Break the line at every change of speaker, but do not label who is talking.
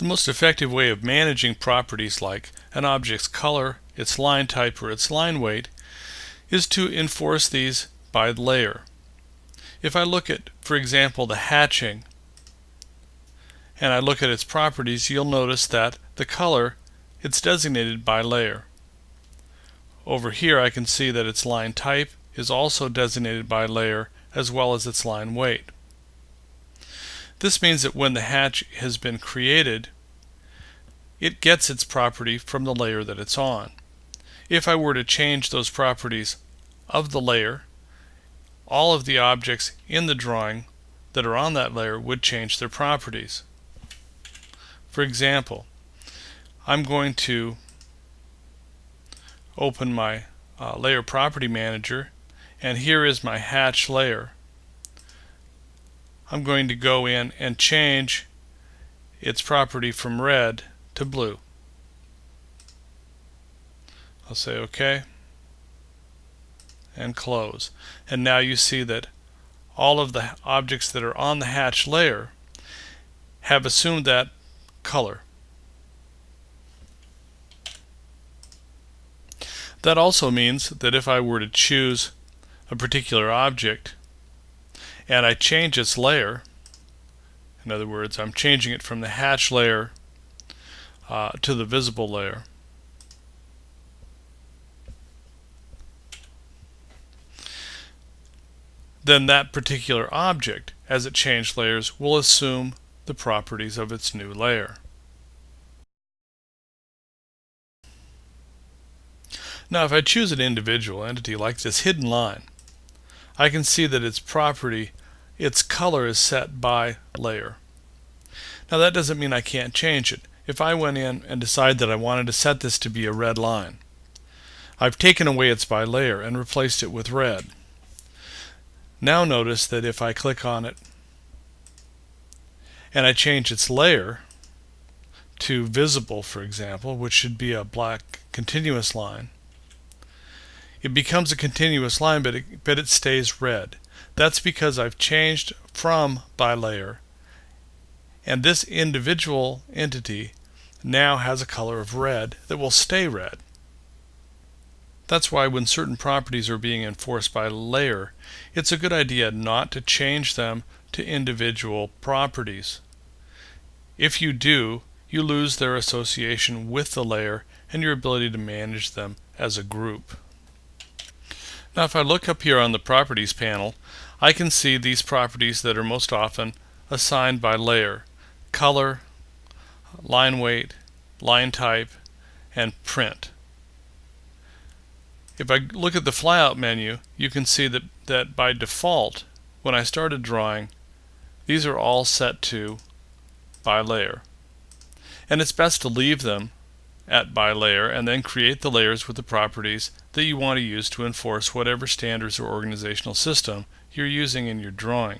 The most effective way of managing properties like an object's color, its line type, or its line weight is to enforce these by layer. If I look at, for example, the hatching, and I look at its properties, you'll notice that the color, it's designated by layer. Over here I can see that its line type is also designated by layer, as well as its line weight. This means that when the hatch has been created, it gets its property from the layer that it's on. If I were to change those properties of the layer, all of the objects in the drawing that are on that layer would change their properties. For example, I'm going to open my Layer Property Manager, and here is my hatch layer. I'm going to go in and change its property from red to blue. I'll say OK and close. And now you see that all of the objects that are on the hatch layer have assumed that color. That also means that if I were to choose a particular object and I change its layer, in other words, I'm changing it from the hatch layer to the visible layer, then that particular object, as it changed layers, will assume the properties of its new layer. Now, if I choose an individual entity like this hidden line, I can see that its property, its color, is set by layer. Now, that doesn't mean I can't change it. If I went in and decided that I wanted to set this to be a red line, I've taken away its by layer and replaced it with red. Now notice that if I click on it and I change its layer to visible, for example, which should be a black continuous line, it becomes a continuous line, but it stays red. That's because I've changed from by layer, and this individual entity now has a color of red that will stay red. That's why when certain properties are being enforced by layer, it's a good idea not to change them to individual properties. If you do, you lose their association with the layer and your ability to manage them as a group. Now, if I look up here on the Properties panel, I can see these properties that are most often assigned by layer: color, line weight, line type, and print. If I look at the flyout menu, you can see that by default, when I started drawing, these are all set to by layer. And it's best to leave them at by layer and then create the layers with the properties that you want to use to enforce whatever standards or organizational system you're using in your drawing.